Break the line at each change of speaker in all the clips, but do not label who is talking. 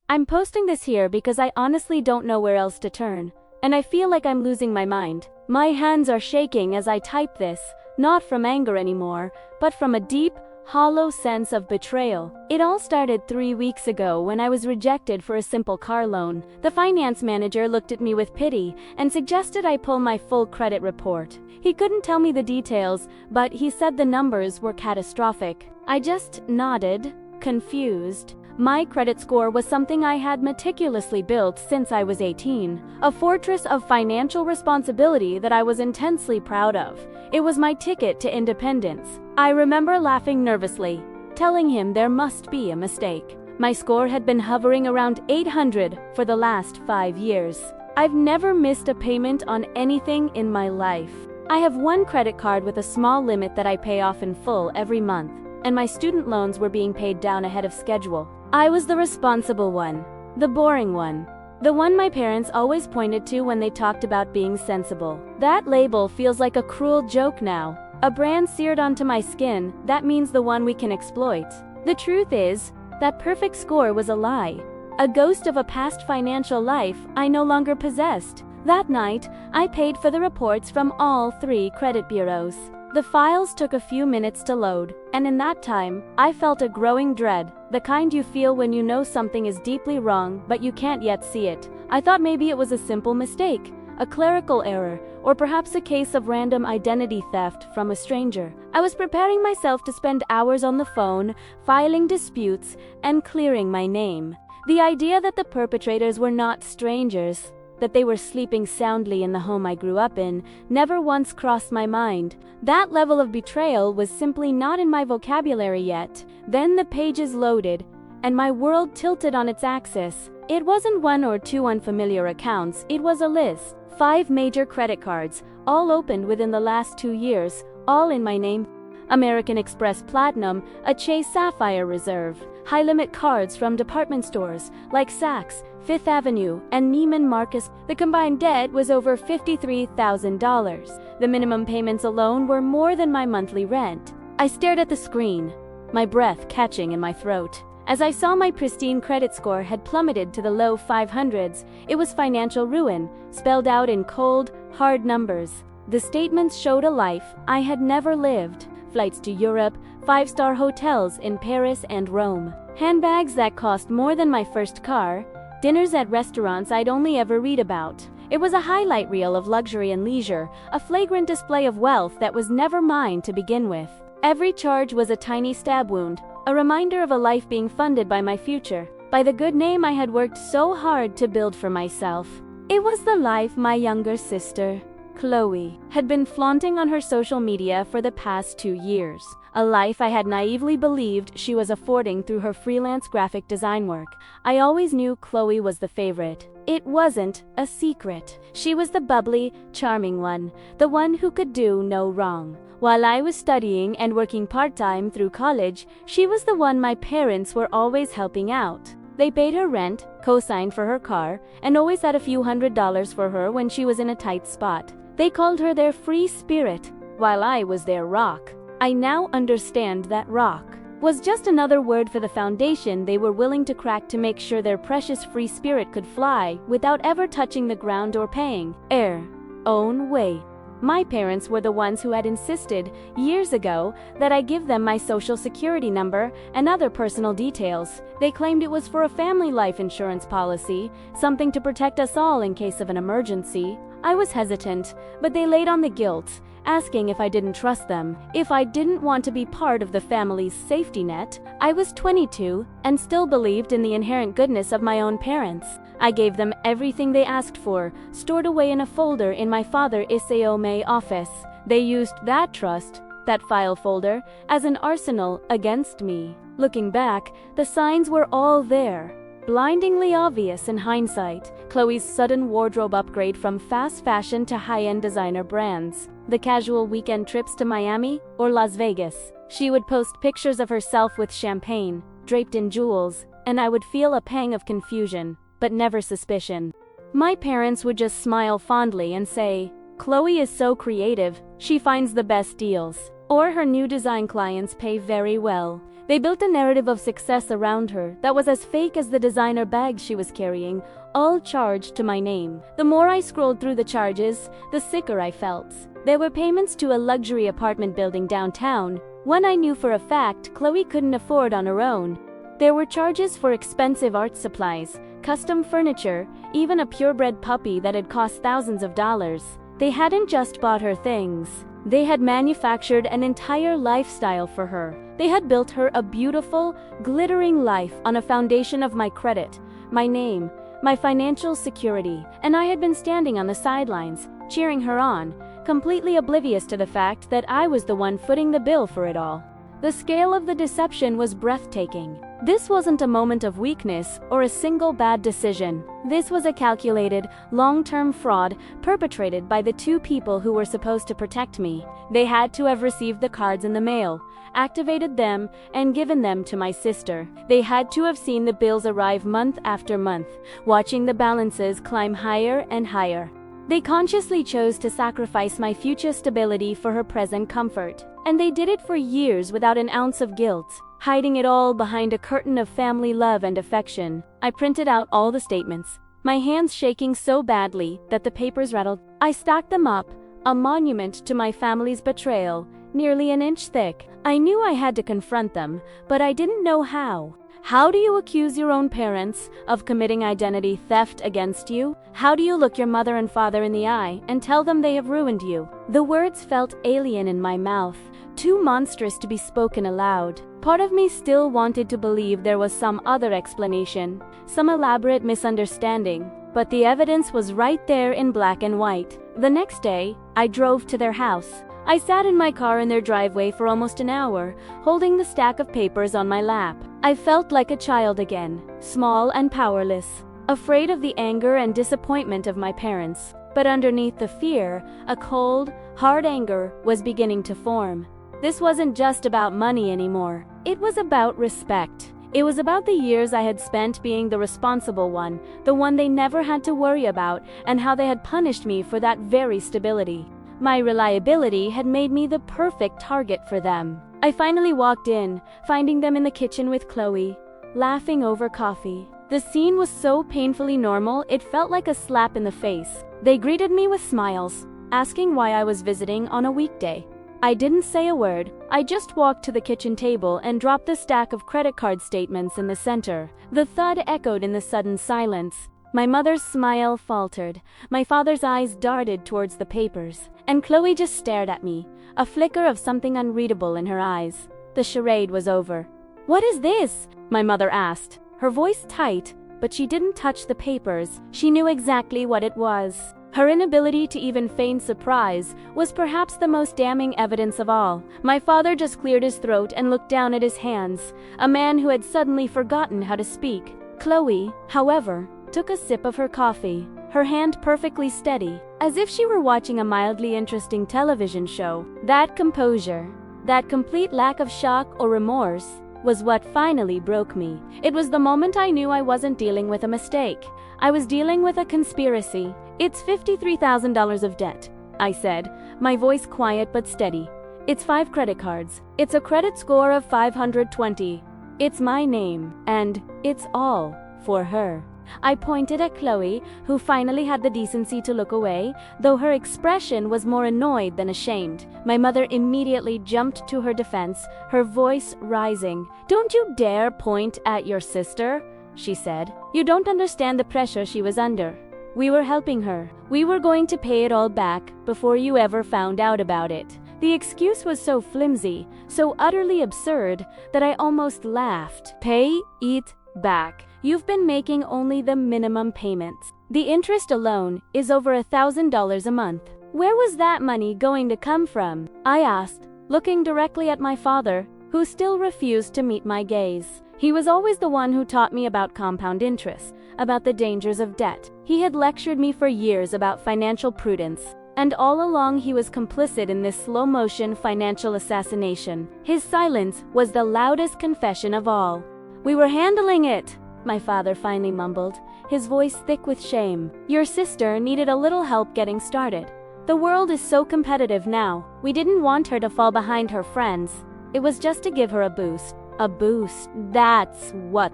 I'm posting this here because I honestly don't know where else to turn, and I feel like I'm losing my mind. My hands are shaking as I type this, not from anger anymore, but from a deep, hollow sense of betrayal. It all started 3 weeks ago when I was rejected for a simple car loan. The finance manager looked at me with pity and suggested I pull my full credit report. He couldn't tell me the details, but he said the numbers were catastrophic. I just nodded, confused. My credit score was something I had meticulously built since I was 18, a fortress of financial responsibility that I was intensely proud of. It was my ticket to independence. I remember laughing nervously, telling him there must be a mistake. My score had been hovering around 800 for the last 5 years. I've never missed a payment on anything in my life. I have one credit card with a small limit that I pay off in full every month, and my student loans were being paid down ahead of schedule. I was the responsible one, the boring one, the one my parents always pointed to when they talked about being sensible. That label feels like a cruel joke now, a brand seared onto my skin. That means the one we can exploit. The truth is, that perfect score was a lie, a ghost of a past financial life I no longer possessed. That night, I paid for the reports from all 3 credit bureaus. The files took a few minutes to load, and in that time, I felt a growing dread, the kind you feel when you know something is deeply wrong but you can't yet see it. I thought maybe it was a simple mistake, a clerical error, or perhaps a case of random identity theft from a stranger. I was preparing myself to spend hours on the phone, filing disputes, and clearing my name. The idea that the perpetrators were not strangers, that they were sleeping soundly in the home I grew up in, never once crossed my mind. That level of betrayal was simply not in my vocabulary yet. Then the pages loaded, and my world tilted on its axis. It wasn't 1 or 2 unfamiliar accounts, it was a list. 5 major credit cards, all opened within the last 2 years, all in my name. American Express Platinum, a Chase Sapphire Reserve, high-limit cards from department stores like Saks, Fifth Avenue, and Neiman Marcus. The combined debt was over $53,000. The minimum payments alone were more than my monthly rent. I stared at the screen, my breath catching in my throat. As I saw my pristine credit score had plummeted to the low 500s, it was financial ruin, spelled out in cold, hard numbers. The statements showed a life I had never lived. Flights to Europe, 5-star hotels in Paris and Rome, handbags that cost more than my first car, dinners at restaurants I'd only ever read about. It was a highlight reel of luxury and leisure, a flagrant display of wealth that was never mine to begin with. Every charge was a tiny stab wound, a reminder of a life being funded by my future, by the good name I had worked so hard to build for myself. It was the life my younger sister, Chloe, had been flaunting on her social media for the past 2 years, a life I had naively believed she was affording through her freelance graphic design work. I always knew Chloe was the favorite. It wasn't a secret. She was the bubbly, charming one, the one who could do no wrong. While I was studying and working part-time through college, she was the one my parents were always helping out. They paid her rent, co-signed for her car, and always had a few $100s for her when she was in a tight spot. They called her their free spirit, while I was their rock. I now understand that rock was just another word for the foundation they were willing to crack to make sure their precious free spirit could fly without ever touching the ground or paying their own way. My parents were the ones who had insisted, years ago, that I give them my social security number and other personal details. They claimed it was for a family life insurance policy, something to protect us all in case of an emergency. I was hesitant, but they laid on the guilt, asking if I didn't trust them, if I didn't want to be part of the family's safety net. I was 22 and still believed in the inherent goodness of my own parents. I gave them everything they asked for, stored away in a folder in my father Isaome's office. They used that trust, that file folder, as an arsenal against me. Looking back, the signs were all there, blindingly obvious in hindsight. Chloe's sudden wardrobe upgrade from fast fashion to high-end designer brands, the casual weekend trips to Miami or Las Vegas. She would post pictures of herself with champagne, draped in jewels, and I would feel a pang of confusion, but never suspicion. My parents would just smile fondly and say, "Chloe is so creative, she finds the best deals." or her new design clients pay very well. They built a narrative of success around her that was as fake as the designer bags she was carrying, all charged to my name. The more I scrolled through the charges, the sicker I felt. There were payments to a luxury apartment building downtown, one I knew for a fact Chloe couldn't afford on her own. There were charges for expensive art supplies, custom furniture, even a purebred puppy that had cost thousands of dollars. They hadn't just bought her things. They had manufactured an entire lifestyle for her. They had built her a beautiful, glittering life on a foundation of my credit, my name, my financial security, and I had been standing on the sidelines, cheering her on, completely oblivious to the fact that I was the one footing the bill for it all. The scale of the deception was breathtaking. This wasn't a moment of weakness or a single bad decision. This was a calculated, long-term fraud perpetrated by the two people who were supposed to protect me. They had to have received the cards in the mail, activated them, and given them to my sister. They had to have seen the bills arrive month after month, watching the balances climb higher and higher. They consciously chose to sacrifice my future stability for her present comfort. And they did it for years without an ounce of guilt, hiding it all behind a curtain of family love and affection. I printed out all the statements, my hands shaking so badly that the papers rattled. I stacked them up, a monument to my family's betrayal, nearly an inch thick. I knew I had to confront them, but I didn't know how. How do you accuse your own parents of committing identity theft against you? How do you look your mother and father in the eye and tell them they have ruined you? The words felt alien in my mouth, too monstrous to be spoken aloud. Part of me still wanted to believe there was some other explanation, some elaborate misunderstanding, but the evidence was right there in black and white. The next day, I drove to their house. I sat in my car in their driveway for almost an hour, holding the stack of papers on my lap. I felt like a child again, small and powerless, afraid of the anger and disappointment of my parents. But underneath the fear, a cold, hard anger was beginning to form. This wasn't just about money anymore. It was about respect. It was about the years I had spent being the responsible one, the one they never had to worry about, and how they had punished me for that very stability. My reliability had made me the perfect target for them. I finally walked in, finding them in the kitchen with Chloe, laughing over coffee. The scene was so painfully normal, it felt like a slap in the face. They greeted me with smiles, asking why I was visiting on a weekday. I didn't say a word. I just walked to the kitchen table and dropped the stack of credit card statements in the center. The thud echoed in the sudden silence. My mother's smile faltered. My father's eyes darted towards the papers. And Chloe just stared at me, a flicker of something unreadable in her eyes. The charade was over. "What is this?" my mother asked, her voice tight, but she didn't touch the papers. She knew exactly what it was. Her inability to even feign surprise was perhaps the most damning evidence of all. My father just cleared his throat and looked down at his hands, a man who had suddenly forgotten how to speak. Chloe, however, took a sip of her coffee, her hand perfectly steady, as if she were watching a mildly interesting television show. That composure, that complete lack of shock or remorse, was what finally broke me. It was the moment I knew I wasn't dealing with a mistake. I was dealing with a conspiracy. "It's $53,000 of debt," I said, my voice quiet but steady. "It's 5 credit cards. It's a credit score of 520. It's my name, and it's all for her." I pointed at Chloe, who finally had the decency to look away, though her expression was more annoyed than ashamed. My mother immediately jumped to her defense, her voice rising. "Don't you dare point at your sister," she said. "You don't understand the pressure she was under. We were helping her. We were going to pay it all back before you ever found out about it." The excuse was so flimsy, so utterly absurd, that I almost laughed. "Pay it back. You've been making only the minimum payments. The interest alone is over $1,000 a month. Where was that money going to come from?" I asked, looking directly at my father, who still refused to meet my gaze. He was always the one who taught me about compound interest, about the dangers of debt. He had lectured me for years about financial prudence, and all along he was complicit in this slow-motion financial assassination. His silence was the loudest confession of all. "We were handling it," my father finally mumbled, his voice thick with shame. "Your sister needed a little help getting started. The world is so competitive now. We didn't want her to fall behind her friends. It was just to give her a boost. A boost. That's what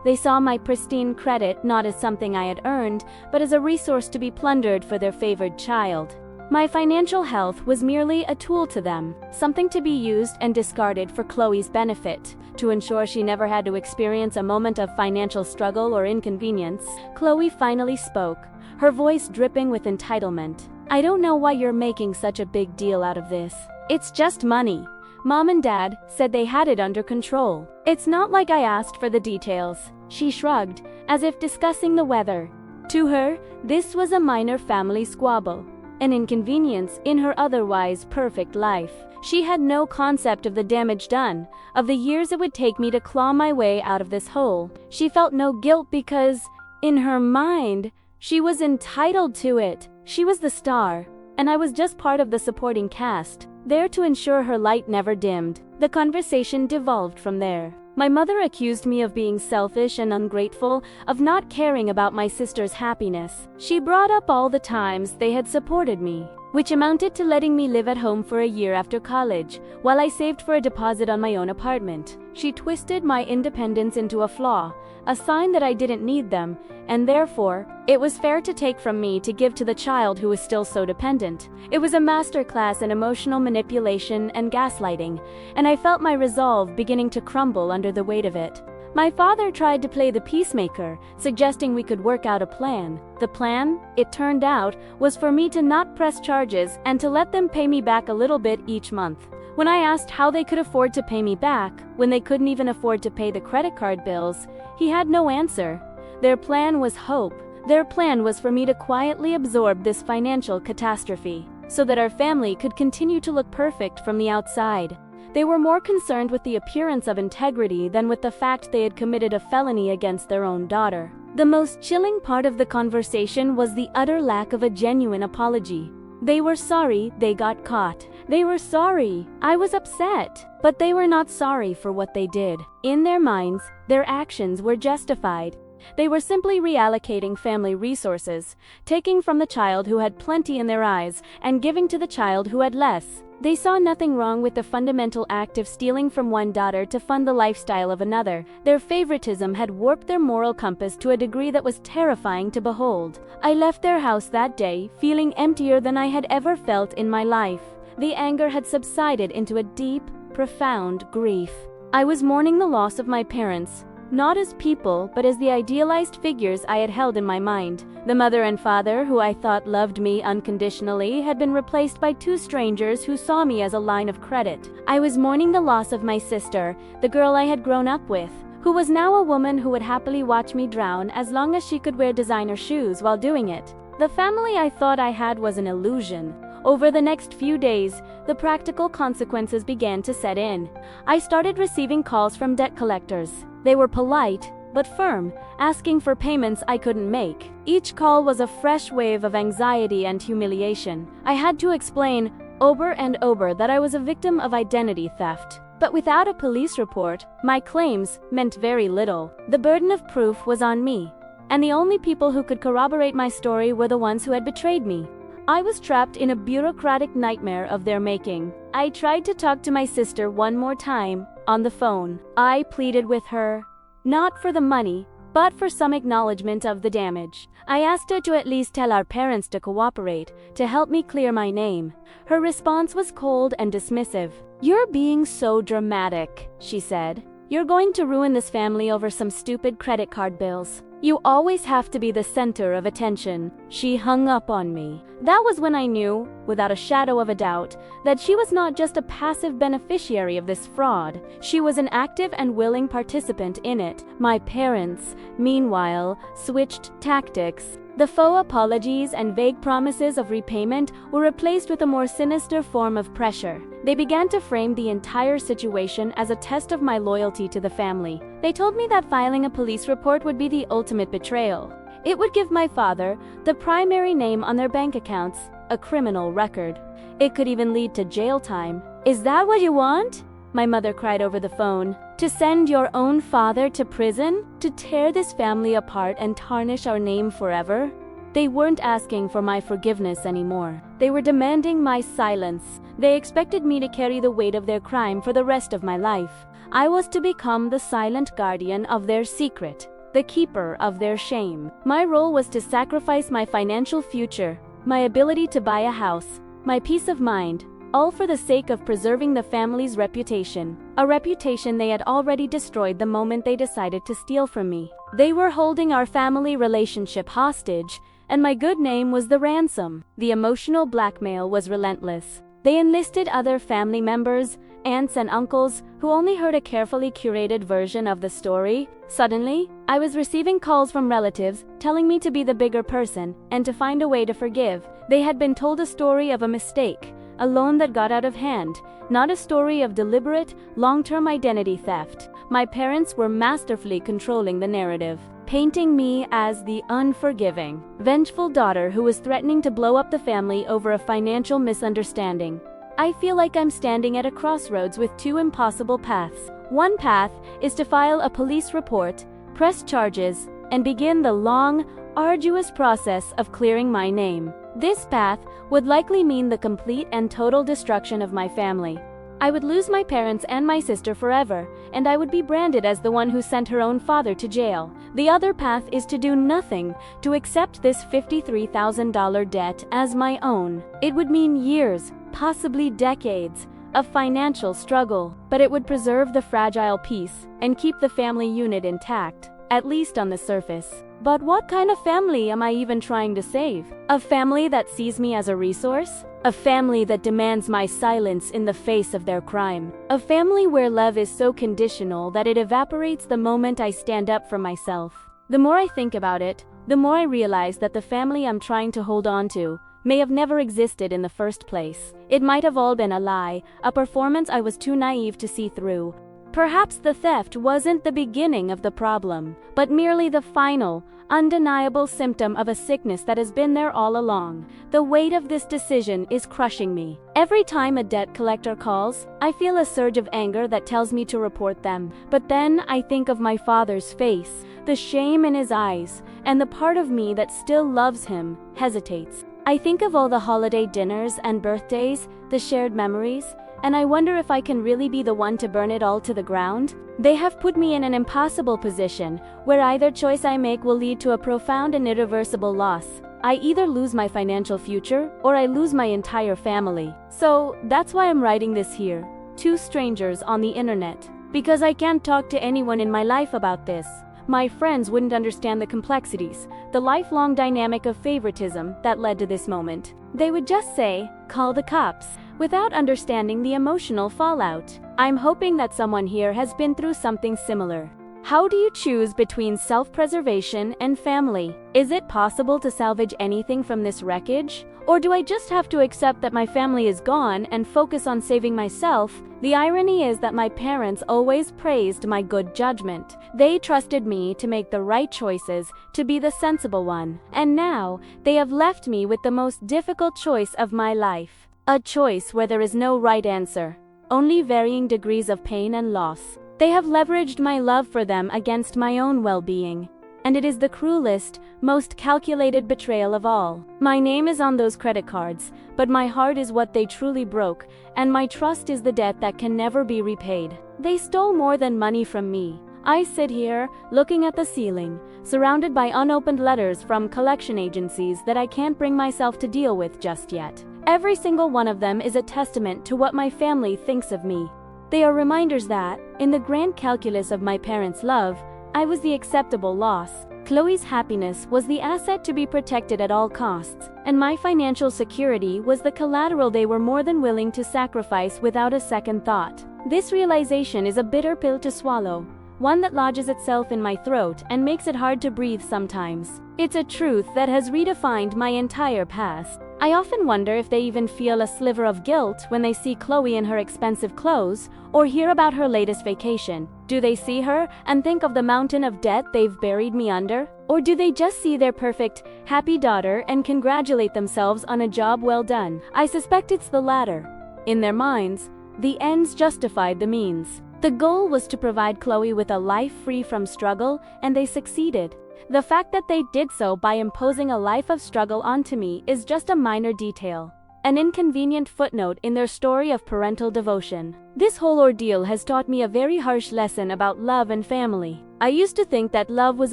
They saw my pristine credit not as something I had earned, but as a resource to be plundered for their favored child. My financial health was merely a tool to them, something to be used and discarded for Chloe's benefit. To ensure she never had to experience a moment of financial struggle or inconvenience, Chloe finally spoke, her voice dripping with entitlement. I don't know why you're making such a big deal out of this. It's just money. Mom and Dad said they had it under control. It's not like I asked for the details. She shrugged, as if discussing the weather. To her, this was a minor family squabble, an inconvenience in her otherwise perfect life. She had no concept of the damage done, of the years it would take me to claw my way out of this hole. She felt no guilt because, in her mind, she was entitled to it. She was the star, and I was just part of the supporting cast, there to ensure her light never dimmed. The conversation devolved from there. My mother accused me of being selfish and ungrateful, of not caring about my sister's happiness. She brought up all the times they had supported me, which amounted to letting me live at home for a year after college, while I saved for a deposit on my own apartment. She twisted my independence into a flaw, a sign that I didn't need them, and therefore, it was fair to take from me to give to the child who was still so dependent. It was a masterclass in emotional manipulation and gaslighting, and I felt my resolve beginning to crumble under the weight of it. My father tried to play the peacemaker, suggesting we could work out a plan. The plan, it turned out, was for me to not press charges and to let them pay me back a little bit each month. When I asked how they could afford to pay me back, when they couldn't even afford to pay the credit card bills, he had no answer. Their plan was hope. Their plan was for me to quietly absorb this financial catastrophe, so that our family could continue to look perfect from the outside. They were more concerned with the appearance of integrity than with the fact they had committed a felony against their own daughter. The most chilling part of the conversation was the utter lack of a genuine apology. They were sorry they got caught. They were sorry. I was upset. But they were not sorry for what they did. In their minds, their actions were justified. They were simply reallocating family resources, taking from the child who had plenty in their eyes and giving to the child who had less. They saw nothing wrong with the fundamental act of stealing from one daughter to fund the lifestyle of another. Their favoritism had warped their moral compass to a degree that was terrifying to behold. I left their house that day feeling emptier than I had ever felt in my life. The anger had subsided into a deep, profound grief. I was mourning the loss of my parents, not as people, but as the idealized figures I had held in my mind. The mother and father, who I thought loved me unconditionally, had been replaced by two strangers who saw me as a line of credit. I was mourning the loss of my sister, the girl I had grown up with, who was now a woman who would happily watch me drown as long as she could wear designer shoes while doing it. The family I thought I had was an illusion. Over the next few days, the practical consequences began to set in. I started receiving calls from debt collectors. They were polite, but firm, asking for payments I couldn't make. Each call was a fresh wave of anxiety and humiliation. I had to explain, over and over, that I was a victim of identity theft. But without a police report, my claims meant very little. The burden of proof was on me, and the only people who could corroborate my story were the ones who had betrayed me. I was trapped in a bureaucratic nightmare of their making. I tried to talk to my sister one more time, on the phone. I pleaded with her, not for the money, but for some acknowledgement of the damage. I asked her to at least tell our parents to cooperate, to help me clear my name. Her response was cold and dismissive. "You're being so dramatic," she said. "You're going to ruin this family over some stupid credit card bills. You always have to be the center of attention." She hung up on me. That was when I knew, without a shadow of a doubt, that she was not just a passive beneficiary of this fraud. She was an active and willing participant in it. My parents, meanwhile, switched tactics. The faux apologies and vague promises of repayment were replaced with a more sinister form of pressure. They began to frame the entire situation as a test of my loyalty to the family. They told me that filing a police report would be the ultimate betrayal. It would give my father the primary name on their bank accounts, a criminal record. It could even lead to jail time. "Is that what you want?" my mother cried over the phone. "To send your own father to prison? To tear this family apart and tarnish our name forever?" They weren't asking for my forgiveness anymore. They were demanding my silence. They expected me to carry the weight of their crime for the rest of my life. I was to become the silent guardian of their secret, the keeper of their shame. My role was to sacrifice my financial future, my ability to buy a house, my peace of mind, all for the sake of preserving the family's reputation, a reputation they had already destroyed the moment they decided to steal from me. They were holding our family relationship hostage, and my good name was the ransom. The emotional blackmail was relentless. They enlisted other family members, aunts and uncles, who only heard a carefully curated version of the story. Suddenly, I was receiving calls from relatives telling me to be the bigger person and to find a way to forgive. They had been told a story of a mistake, a loan that got out of hand, not a story of deliberate, long-term identity theft. My parents were masterfully controlling the narrative, painting me as the unforgiving, vengeful daughter who was threatening to blow up the family over a financial misunderstanding. I feel like I'm standing at a crossroads with two impossible paths. One path is to file a police report, press charges, and begin the long, arduous process of clearing my name. This path would likely mean the complete and total destruction of my family. I would lose my parents and my sister forever, and I would be branded as the one who sent her own father to jail. The other path is to do nothing, to accept this $53,000 debt as my own. It would mean years, possibly decades, of financial struggle, but it would preserve the fragile peace and keep the family unit intact, at least on the surface. But what kind of family am I even trying to save? A family that sees me as a resource? A family that demands my silence in the face of their crime? A family where love is so conditional that it evaporates the moment I stand up for myself? The more I think about it, the more I realize that the family I'm trying to hold on to may have never existed in the first place. It might have all been a lie, a performance I was too naive to see through. Perhaps the theft wasn't the beginning of the problem, but merely the final, undeniable symptom of a sickness that has been there all along. The weight of this decision is crushing me. Every time a debt collector calls, I feel a surge of anger that tells me to report them. But then I think of my father's face, the shame in his eyes, and the part of me that still loves him hesitates. I think of all the holiday dinners and birthdays, the shared memories, and I wonder if I can really be the one to burn it all to the ground. They have put me in an impossible position, where either choice I make will lead to a profound and irreversible loss. I either lose my financial future, or I lose my entire family. So, that's why I'm writing this here. Two strangers on the internet. Because I can't talk to anyone in my life about this. My friends wouldn't understand the complexities, the lifelong dynamic of favoritism that led to this moment. They would just say, "Call the cops," without understanding the emotional fallout. I'm hoping that someone here has been through something similar. How do you choose between self-preservation and family? Is it possible to salvage anything from this wreckage? Or do I just have to accept that my family is gone and focus on saving myself? The irony is that my parents always praised my good judgment. They trusted me to make the right choices, to be the sensible one. And now, they have left me with the most difficult choice of my life. A choice where there is no right answer, only varying degrees of pain and loss. They have leveraged my love for them against my own well-being. And it is the cruelest, most calculated betrayal of all. My name is on those credit cards, but my heart is what they truly broke, and my trust is the debt that can never be repaid. They stole more than money from me. I sit here, looking at the ceiling, surrounded by unopened letters from collection agencies that I can't bring myself to deal with just yet. Every single one of them is a testament to what my family thinks of me. They are reminders that, in the grand calculus of my parents' love, I was the acceptable loss. Chloe's happiness was the asset to be protected at all costs, and my financial security was the collateral they were more than willing to sacrifice without a second thought. This realization is a bitter pill to swallow, one that lodges itself in my throat and makes it hard to breathe sometimes. It's a truth that has redefined my entire past. I often wonder if they even feel a sliver of guilt when they see Chloe in her expensive clothes or hear about her latest vacation. Do they see her and think of the mountain of debt they've buried me under? Or do they just see their perfect, happy daughter and congratulate themselves on a job well done? I suspect it's the latter. In their minds, the ends justified the means. The goal was to provide Chloe with a life free from struggle, and they succeeded. The fact that they did so by imposing a life of struggle onto me is just a minor detail, an inconvenient footnote in their story of parental devotion. This whole ordeal has taught me a very harsh lesson about love and family. I used to think that love was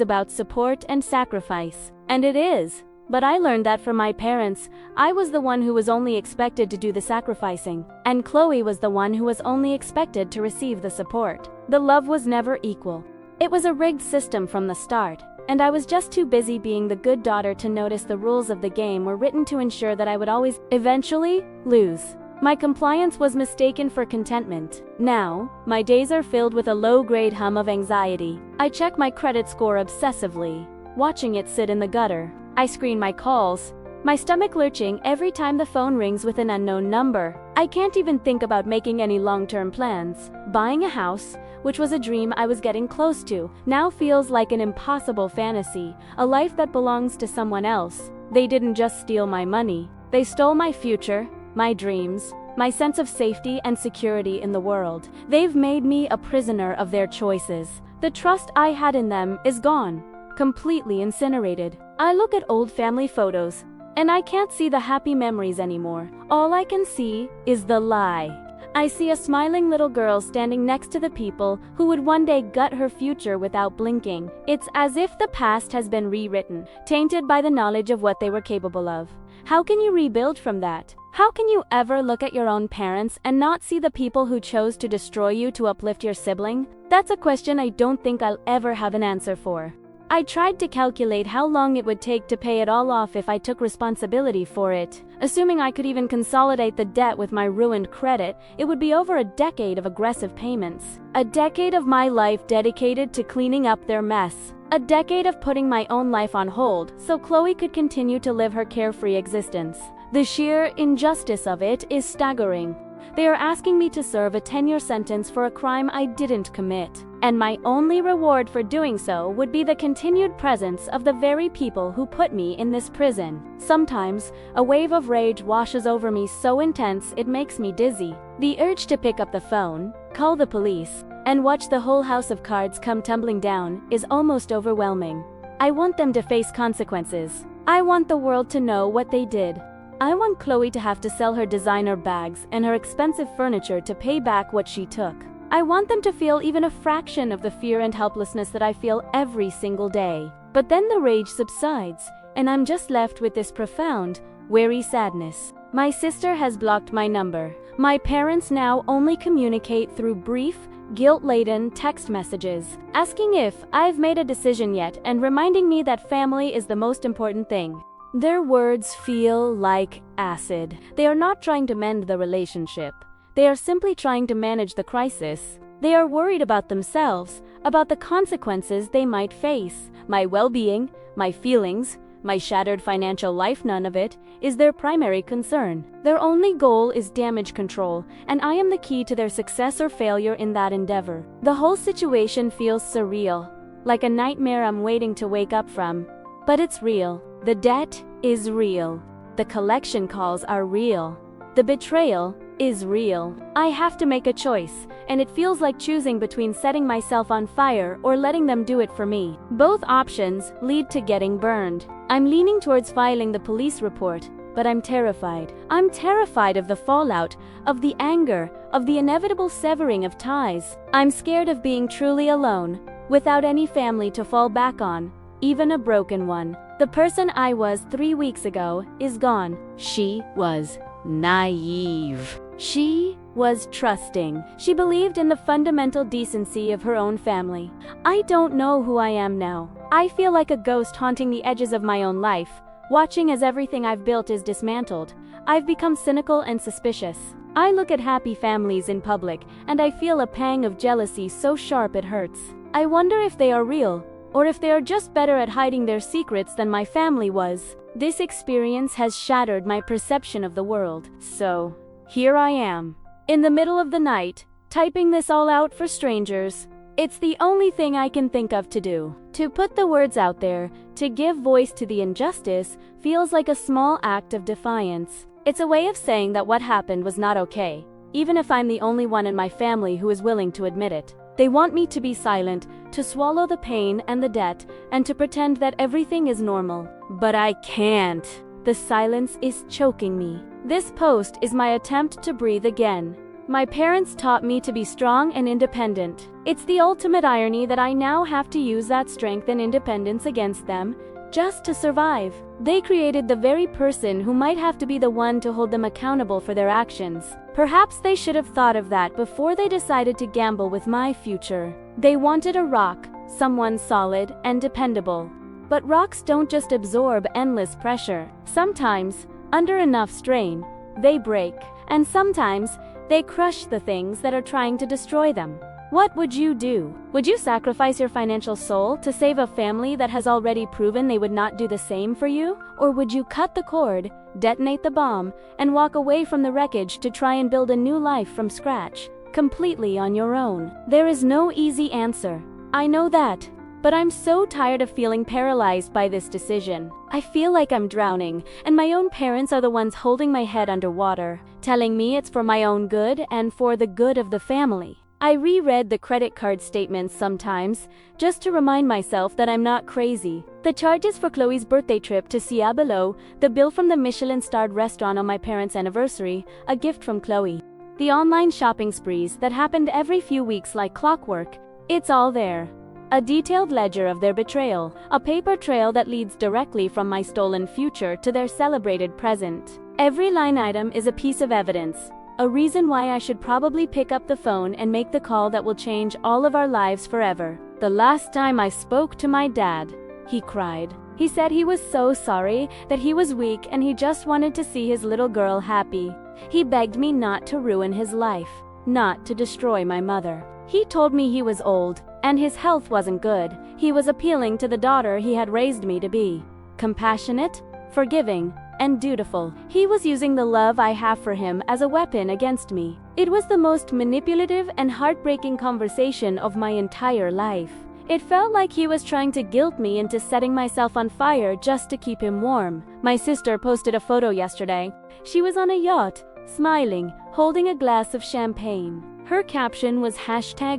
about support and sacrifice, and it is. But I learned that from my parents, I was the one who was only expected to do the sacrificing, and Chloe was the one who was only expected to receive the support. The love was never equal. It was a rigged system from the start, and I was just too busy being the good daughter to notice the rules of the game were written to ensure that I would always, eventually, lose. My compliance was mistaken for contentment. Now, my days are filled with a low-grade hum of anxiety. I check my credit score obsessively, watching it sit in the gutter. I screen my calls, my stomach lurching every time the phone rings with an unknown number. I can't even think about making any long-term plans. Buying a house, which was a dream I was getting close to, now feels like an impossible fantasy, a life that belongs to someone else. They didn't just steal my money. They stole my future, my dreams, my sense of safety and security in the world. They've made me a prisoner of their choices. The trust I had in them is gone, completely incinerated. I look at old family photos, and I can't see the happy memories anymore. All I can see is the lie. I see a smiling little girl standing next to the people who would one day gut her future without blinking. It's as if the past has been rewritten, tainted by the knowledge of what they were capable of. How can you rebuild from that? How can you ever look at your own parents and not see the people who chose to destroy you to uplift your sibling? That's a question I don't think I'll ever have an answer for. I tried to calculate how long it would take to pay it all off if I took responsibility for it. Assuming I could even consolidate the debt with my ruined credit, it would be over a decade of aggressive payments. A decade of my life dedicated to cleaning up their mess. A decade of putting my own life on hold so Chloe could continue to live her carefree existence. The sheer injustice of it is staggering. They are asking me to serve a 10-year sentence for a crime I didn't commit. And my only reward for doing so would be the continued presence of the very people who put me in this prison. Sometimes, a wave of rage washes over me so intense it makes me dizzy. The urge to pick up the phone, call the police, and watch the whole house of cards come tumbling down is almost overwhelming. I want them to face consequences. I want the world to know what they did. I want Chloe to have to sell her designer bags and her expensive furniture to pay back what she took. I want them to feel even a fraction of the fear and helplessness that I feel every single day. But then the rage subsides, and I'm just left with this profound, weary sadness. My sister has blocked my number. My parents now only communicate through brief, guilt-laden text messages, asking if I've made a decision yet and reminding me that family is the most important thing. Their words feel like acid. They are not trying to mend the relationship. They are simply trying to manage the crisis. They are worried about themselves, about the consequences they might face. My well-being, my feelings, my shattered financial life, none of it is their primary concern. Their only goal is damage control, and I am the key to their success or failure in that endeavor. The whole situation feels surreal, like a nightmare I'm waiting to wake up from. But it's real. The debt is real. The collection calls are real. The betrayal is real. I have to make a choice, and it feels like choosing between setting myself on fire or letting them do it for me. Both options lead to getting burned. I'm leaning towards filing the police report, but I'm terrified. I'm terrified of the fallout, of the anger, of the inevitable severing of ties. I'm scared of being truly alone, without any family to fall back on, even a broken one. The person I was 3 weeks ago is gone. She was naive. She was trusting. She believed in the fundamental decency of her own family. I don't know who I am now. I feel like a ghost haunting the edges of my own life, watching as everything I've built is dismantled. I've become cynical and suspicious. I look at happy families in public, and I feel a pang of jealousy so sharp it hurts. I wonder if they are real, or if they are just better at hiding their secrets than my family was. This experience has shattered my perception of the world. So, here I am, in the middle of the night, typing this all out for strangers. It's the only thing I can think of to do. To put the words out there, to give voice to the injustice, feels like a small act of defiance. It's a way of saying that what happened was not okay, even if I'm the only one in my family who is willing to admit it. They want me to be silent, to swallow the pain and the debt, and to pretend that everything is normal. But I can't. The silence is choking me. This post is my attempt to breathe again. My parents taught me to be strong and independent. It's the ultimate irony that I now have to use that strength and independence against them, just to survive. They created the very person who might have to be the one to hold them accountable for their actions. Perhaps they should have thought of that before they decided to gamble with my future. They wanted a rock, someone solid and dependable. But rocks don't just absorb endless pressure. Sometimes, under enough strain, they break. And sometimes, they crush the things that are trying to destroy them. What would you do? Would you sacrifice your financial soul to save a family that has already proven they would not do the same for you? Or would you cut the cord, detonate the bomb, and walk away from the wreckage to try and build a new life from scratch, completely on your own? There is no easy answer. I know that. But I'm so tired of feeling paralyzed by this decision. I feel like I'm drowning, and my own parents are the ones holding my head underwater, telling me it's for my own good and for the good of the family. I reread the credit card statements sometimes, just to remind myself that I'm not crazy. The charges for Chloe's birthday trip to Ciabelo, the bill from the Michelin-starred restaurant on my parents' anniversary, a gift from Chloe. The online shopping sprees that happened every few weeks like clockwork. It's all there. A detailed ledger of their betrayal, a paper trail that leads directly from my stolen future to their celebrated present. Every line item is a piece of evidence. A reason why I should probably pick up the phone and make the call that will change all of our lives forever. The last time I spoke to my dad, he cried. He said he was so sorry, that he was weak and he just wanted to see his little girl happy. He begged me not to ruin his life, not to destroy my mother. He told me he was old, and his health wasn't good. He was appealing to the daughter he had raised me to be. Compassionate, forgiving, and dutiful. He was using the love I have for him as a weapon against me. It was the most manipulative and heartbreaking conversation of my entire life. It felt like he was trying to guilt me into setting myself on fire just to keep him warm. My sister posted a photo yesterday. She was on a yacht, smiling, holding a glass of champagne. Her caption was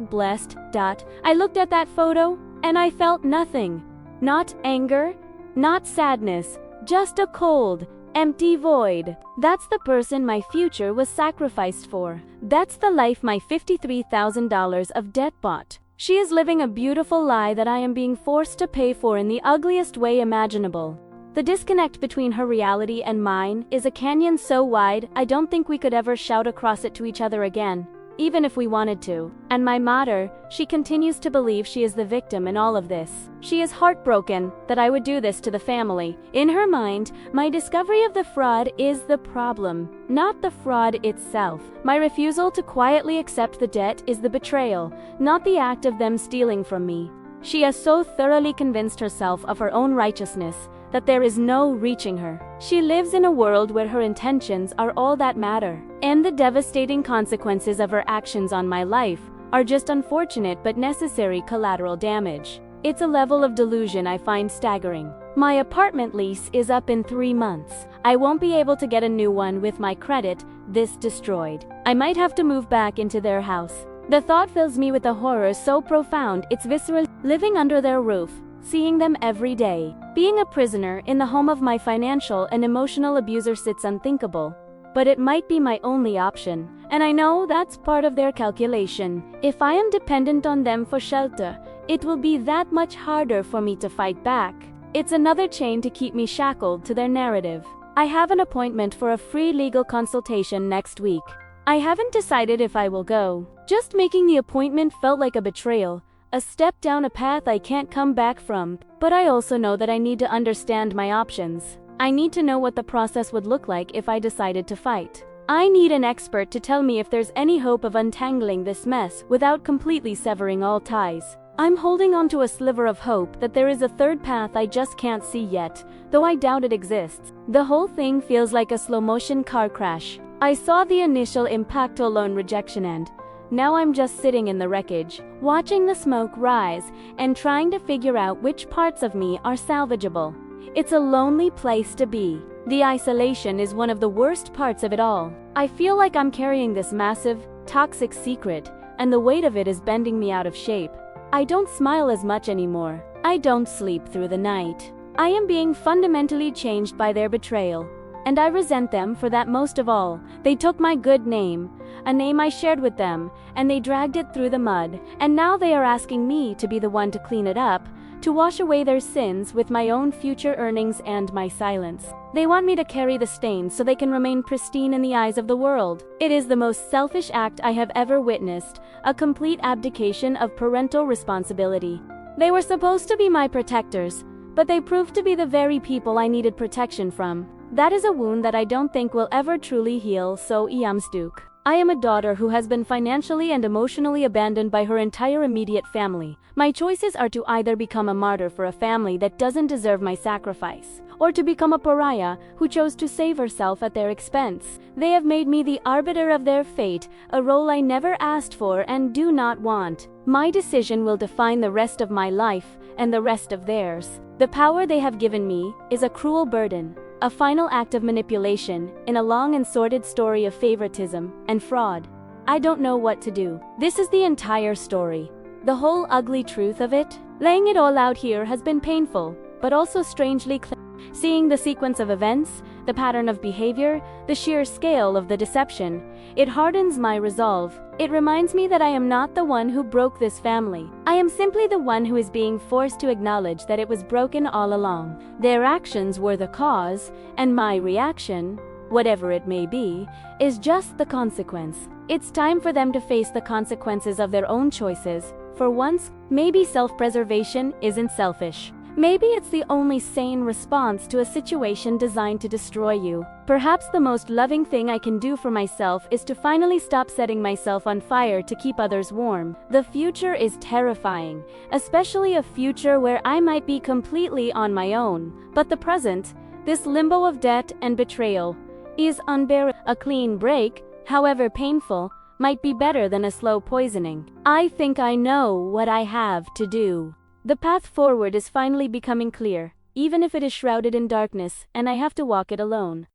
#blessed. I looked at that photo, and I felt nothing. Not anger, not sadness, just a cold, empty void. That's the person my future was sacrificed for. That's the life my $53,000 of debt bought. She is living a beautiful lie that I am being forced to pay for in the ugliest way imaginable. The disconnect between her reality and mine is a canyon so wide I don't think we could ever shout across it to each other again, even if we wanted to. And my mother, she continues to believe she is the victim in all of this. She is heartbroken that I would do this to the family. In her mind, my discovery of the fraud is the problem, not the fraud itself. My refusal to quietly accept the debt is the betrayal, not the act of them stealing from me. She has so thoroughly convinced herself of her own righteousness that there is no reaching her. She lives in a world where her intentions are all that matter, and the devastating consequences of her actions on my life are just unfortunate but necessary collateral damage. It's a level of delusion I find staggering. My apartment lease is up in 3 months. I won't be able to get a new one with my credit this destroyed. I might have to move back into their house. The thought fills me with a horror so profound it's visceral. Living under their roof, seeing them every day, being a prisoner in the home of my financial and emotional abuser sits unthinkable. But it might be my only option, and I know that's part of their calculation. If I am dependent on them for shelter, it will be that much harder for me to fight back. It's another chain to keep me shackled to their narrative. I have an appointment for a free legal consultation next week. I haven't decided if I will go. Just making the appointment felt like a betrayal, a step down a path I can't come back from. But I also know that I need to understand my options. I need to know what the process would look like if I decided to fight. I need an expert to tell me if there's any hope of untangling this mess without completely severing all ties. I'm holding on to a sliver of hope that there is a third path I just can't see yet, though I doubt it exists. The whole thing feels like a slow-motion car crash. I saw the initial impact alone rejection end. Now I'm just sitting in the wreckage, watching the smoke rise and trying to figure out which parts of me are salvageable. It's a lonely place to be. The isolation is one of the worst parts of it all. I feel like I'm carrying this massive, toxic secret, and the weight of it is bending me out of shape. I don't smile as much anymore. I don't sleep through the night. I am being fundamentally changed by their betrayal, and I resent them for that most of all. They took my good name, a name I shared with them, and they dragged it through the mud, and now they are asking me to be the one to clean it up, to wash away their sins with my own future earnings and my silence. They want me to carry the stains so they can remain pristine in the eyes of the world. It is the most selfish act I have ever witnessed, a complete abdication of parental responsibility. They were supposed to be my protectors, but they proved to be the very people I needed protection from. That is a wound that I don't think will ever truly heal, so Iamstuk. I am a daughter who has been financially and emotionally abandoned by her entire immediate family. My choices are to either become a martyr for a family that doesn't deserve my sacrifice, or to become a pariah who chose to save herself at their expense. They have made me the arbiter of their fate, a role I never asked for and do not want. My decision will define the rest of my life and the rest of theirs. The power they have given me is a cruel burden, a final act of manipulation in a long and sordid story of favoritism and fraud. I don't know what to do. This is the entire story. The whole ugly truth of it. Laying it all out here has been painful, but also strangely clear. Seeing the sequence of events, the pattern of behavior, the sheer scale of the deception, it hardens my resolve. It reminds me that I am not the one who broke this family. I am simply the one who is being forced to acknowledge that it was broken all along. Their actions were the cause, and my reaction, whatever it may be, is just the consequence. It's time for them to face the consequences of their own choices. For once, maybe self-preservation isn't selfish. Maybe it's the only sane response to a situation designed to destroy you. Perhaps the most loving thing I can do for myself is to finally stop setting myself on fire to keep others warm. The future is terrifying, especially a future where I might be completely on my own. But the present, this limbo of debt and betrayal, is unbearable. A clean break, however painful, might be better than a slow poisoning. I think I know what I have to do. The path forward is finally becoming clear, even if it is shrouded in darkness, and I have to walk it alone.